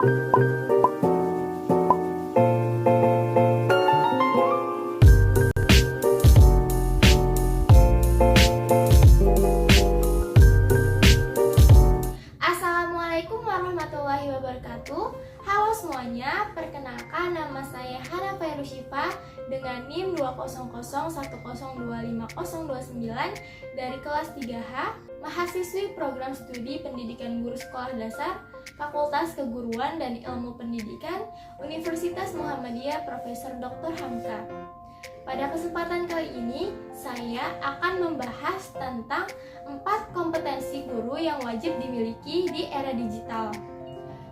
Assalamualaikum warahmatullahi wabarakatuh. Halo semuanya, perkenalkan nama saya Hana Fairushifa dengan NIM 20010250029 dari kelas 3H, mahasiswi program studi pendidikan guru sekolah dasar, Fakultas Keguruan dan Ilmu Pendidikan, Universitas Muhammadiyah Profesor Dr. Hamka. Pada kesempatan kali ini, saya akan membahas tentang 4 kompetensi guru yang wajib dimiliki di era digital.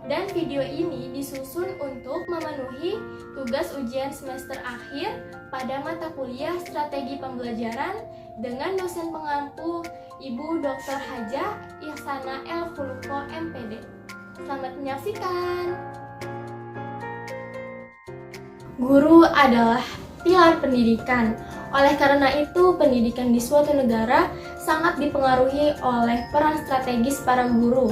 Dan video ini disusun untuk memenuhi tugas ujian semester akhir pada mata kuliah Strategi Pembelajaran dengan dosen pengampu Ibu Dr. Hajah Ihsana El Khuluqo MPD. Selamat menyaksikan. Guru adalah pilar pendidikan. Oleh karena itu, pendidikan di suatu negara sangat dipengaruhi oleh peran strategis para guru.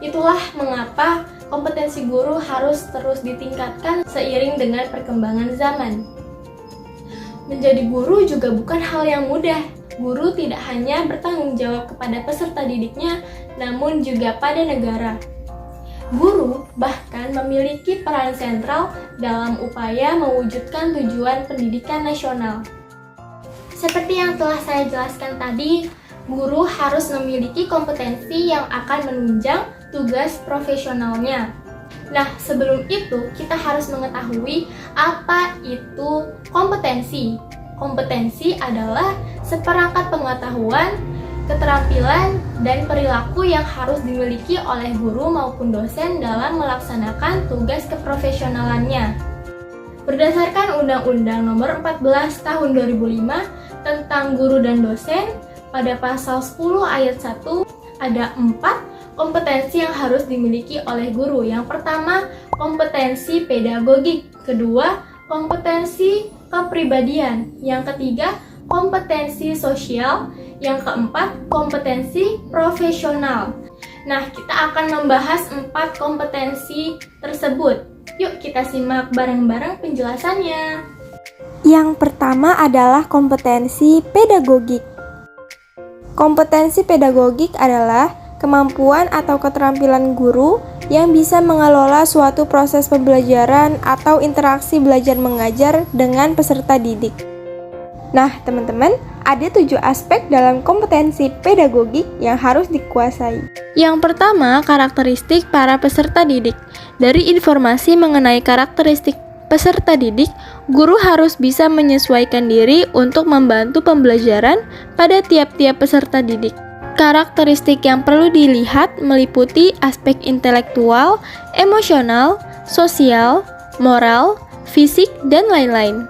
Itulah mengapa kompetensi guru harus terus ditingkatkan seiring dengan perkembangan zaman. Menjadi guru juga bukan hal yang mudah. Guru tidak hanya bertanggung jawab kepada peserta didiknya, namun juga pada negara. Guru bahkan memiliki peran sentral dalam upaya mewujudkan tujuan pendidikan nasional. Seperti yang telah saya jelaskan tadi, guru harus memiliki kompetensi yang akan menunjang tugas profesionalnya. Nah, sebelum itu kita harus mengetahui apa itu kompetensi. Kompetensi adalah seperangkat pengetahuan, keterampilan, dan perilaku yang harus dimiliki oleh guru maupun dosen dalam melaksanakan tugas keprofesionalannya. Berdasarkan Undang-Undang Nomor 14 Tahun 2005 tentang guru dan dosen, pada pasal 10 ayat 1 ada 4 kompetensi yang harus dimiliki oleh guru. Yang pertama, kompetensi pedagogik. Kedua, kompetensi kepribadian. Yang ketiga, kompetensi sosial. Yang keempat, kompetensi profesional. Nah, kita akan membahas 4 kompetensi tersebut. Yuk kita simak bareng-bareng penjelasannya. Yang pertama adalah kompetensi pedagogik. Kompetensi pedagogik adalah kemampuan atau keterampilan guru yang bisa mengelola suatu proses pembelajaran atau interaksi belajar mengajar dengan peserta didik. Nah, teman-teman, ada 7 aspek dalam kompetensi pedagogik yang harus dikuasai. Yang pertama, karakteristik para peserta didik. Dari informasi mengenai karakteristik peserta didik, guru harus bisa menyesuaikan diri untuk membantu pembelajaran pada tiap-tiap peserta didik. Karakteristik yang perlu dilihat meliputi aspek intelektual, emosional, sosial, moral, fisik, dan lain-lain.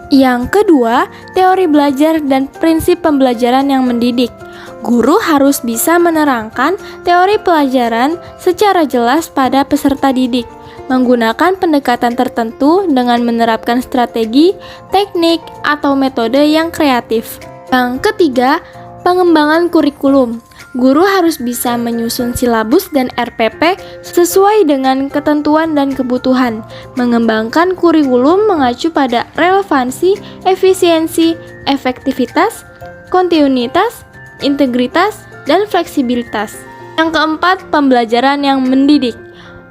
Yang kedua, teori belajar dan prinsip pembelajaran yang mendidik. Guru harus bisa menerangkan teori pelajaran secara jelas pada peserta didik, menggunakan pendekatan tertentu dengan menerapkan strategi, teknik, atau metode yang kreatif. Yang ketiga, pengembangan kurikulum. Guru harus bisa menyusun silabus dan RPP sesuai dengan ketentuan dan kebutuhan, mengembangkan kurikulum mengacu pada relevansi, efisiensi, efektivitas, kontinuitas, integritas, dan fleksibilitas. Yang keempat, pembelajaran yang mendidik.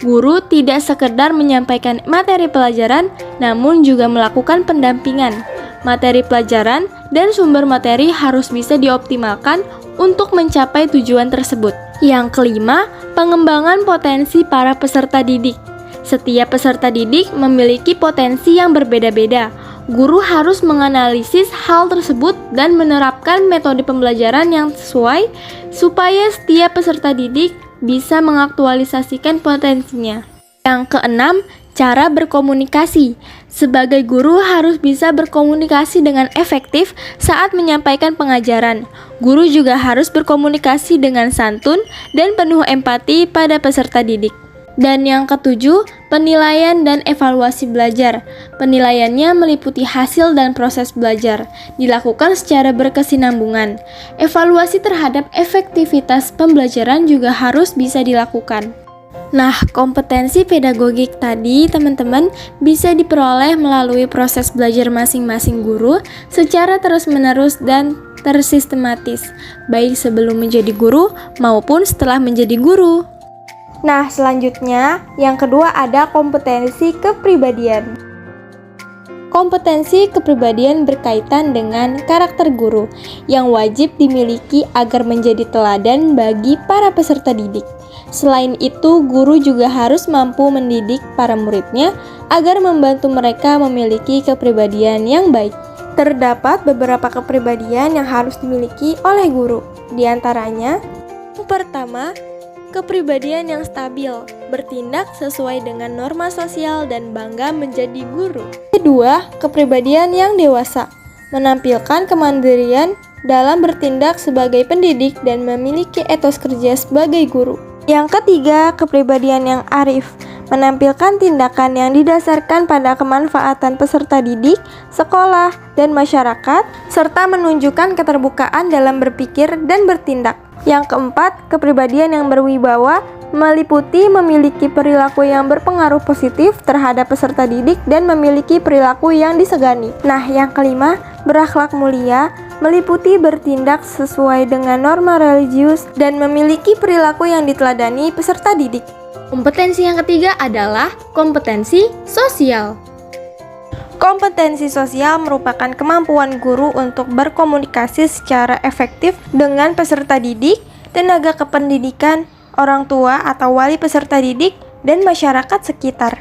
Guru tidak sekedar menyampaikan materi pelajaran, namun juga melakukan pendampingan. Materi pelajaran dan sumber materi harus bisa dioptimalkan untuk mencapai tujuan tersebut. Yang kelima, pengembangan potensi para peserta didik. Setiap peserta didik memiliki potensi yang berbeda-beda. Guru harus menganalisis hal tersebut dan menerapkan metode pembelajaran yang sesuai supaya setiap peserta didik bisa mengaktualisasikan potensinya. Yang keenam, cara berkomunikasi. Sebagai guru harus bisa berkomunikasi dengan efektif saat menyampaikan pengajaran. Guru juga harus berkomunikasi dengan santun dan penuh empati pada peserta didik. Dan yang ketujuh, penilaian dan evaluasi belajar. Penilaiannya meliputi hasil dan proses belajar, dilakukan secara berkesinambungan. Evaluasi terhadap efektivitas pembelajaran juga harus bisa dilakukan. Nah, kompetensi pedagogik tadi teman-teman bisa diperoleh melalui proses belajar masing-masing guru secara terus-menerus dan tersistematis, baik sebelum menjadi guru maupun setelah menjadi guru. Nah, selanjutnya yang kedua ada kompetensi kepribadian. Kompetensi kepribadian berkaitan dengan karakter guru yang wajib dimiliki agar menjadi teladan bagi para peserta didik. Selain itu, guru juga harus mampu mendidik para muridnya agar membantu mereka memiliki kepribadian yang baik. Terdapat beberapa kepribadian yang harus dimiliki oleh guru. Di antaranya, yang pertama, kepribadian yang stabil, bertindak sesuai dengan norma sosial dan bangga menjadi guru. Kedua, kepribadian yang dewasa, menampilkan kemandirian dalam bertindak sebagai pendidik dan memiliki etos kerja sebagai guru. Yang ketiga, kepribadian yang arif, menampilkan tindakan yang didasarkan pada kemanfaatan peserta didik, sekolah, dan masyarakat, serta menunjukkan keterbukaan dalam berpikir dan bertindak. Yang keempat, kepribadian yang berwibawa, meliputi memiliki perilaku yang berpengaruh positif terhadap peserta didik dan memiliki perilaku yang disegani. Nah, yang kelima, berakhlak mulia, meliputi bertindak sesuai dengan norma religius dan memiliki perilaku yang diteladani peserta didik. Kompetensi yang ketiga adalah kompetensi sosial. Kompetensi sosial merupakan kemampuan guru untuk berkomunikasi secara efektif dengan peserta didik, tenaga kependidikan, orang tua atau wali peserta didik, dan masyarakat sekitar.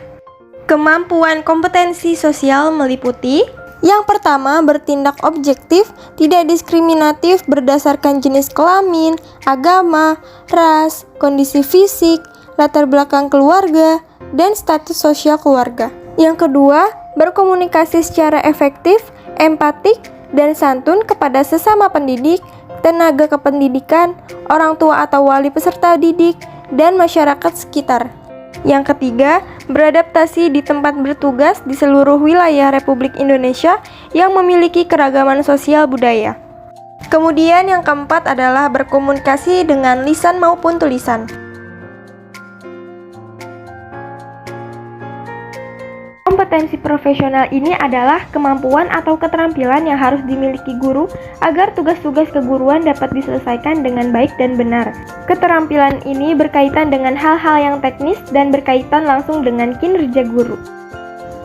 Kemampuan kompetensi sosial meliputi: yang pertama, bertindak objektif, tidak diskriminatif berdasarkan jenis kelamin, agama, ras, kondisi fisik, latar belakang keluarga, dan status sosial keluarga. Yang kedua, berkomunikasi secara efektif, empatik, dan santun kepada sesama pendidik, tenaga kependidikan, orang tua atau wali peserta didik, dan masyarakat sekitar. Yang ketiga, beradaptasi di tempat bertugas di seluruh wilayah Republik Indonesia yang memiliki keragaman sosial budaya. Kemudian yang keempat adalah berkomunikasi dengan lisan maupun tulisan. Kompetensi profesional ini adalah kemampuan atau keterampilan yang harus dimiliki guru agar tugas-tugas keguruan dapat diselesaikan dengan baik dan benar. Keterampilan ini berkaitan dengan hal-hal yang teknis dan berkaitan langsung dengan kinerja guru.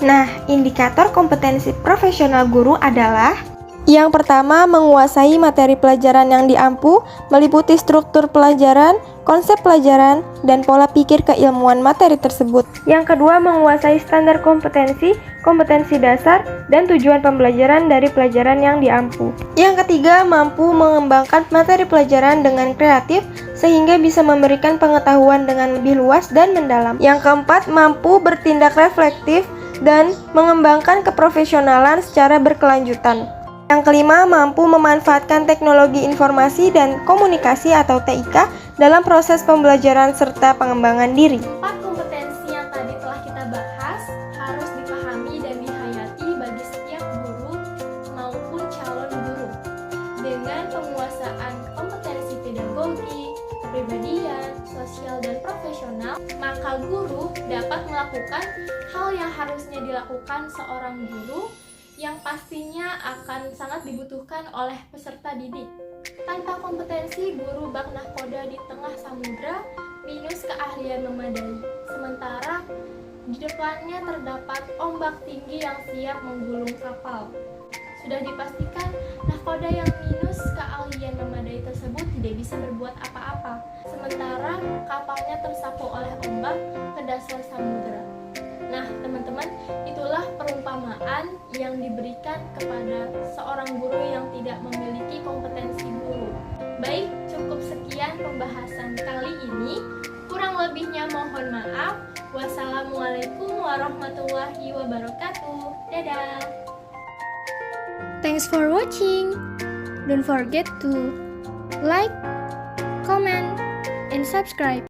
Nah, indikator kompetensi profesional guru adalah: yang pertama, menguasai materi pelajaran yang diampu, meliputi struktur pelajaran, konsep pelajaran, dan pola pikir keilmuan materi tersebut. Yang kedua, menguasai standar kompetensi, kompetensi dasar, dan tujuan pembelajaran dari pelajaran yang diampu. Yang ketiga, mampu mengembangkan materi pelajaran dengan kreatif, sehingga bisa memberikan pengetahuan dengan lebih luas dan mendalam. Yang keempat, mampu bertindak reflektif dan mengembangkan keprofesionalan secara berkelanjutan. Yang kelima, mampu memanfaatkan teknologi informasi dan komunikasi atau TIK dalam proses pembelajaran serta pengembangan diri. 4 kompetensi yang tadi telah kita bahas harus dipahami dan dihayati bagi setiap guru maupun calon guru. Dengan penguasaan kompetensi pedagogi, kepribadian, sosial, dan profesional, maka guru dapat melakukan hal yang harusnya dilakukan seorang guru yang pastinya akan sangat dibutuhkan oleh peserta didik. Tanpa kompetensi, guru bak nahkoda di tengah samudra minus keahlian memadai. Sementara di depannya terdapat ombak tinggi yang siap menggulung kapal. Sudah dipastikan nahkoda yang minus keahlian memadai tersebut tidak bisa berbuat apa-apa. Sementara kapalnya tersapu oleh ombak ke dasar samudra. Nah, teman-teman, itulah perumpamaan yang diberikan kepada seorang guru yang tidak memiliki kompetensi guru. Baik, cukup sekian pembahasan kali ini. Kurang lebihnya mohon maaf. Wassalamualaikum warahmatullahi wabarakatuh. Dadah. Thanks for watching. Don't forget to like, comment, and subscribe.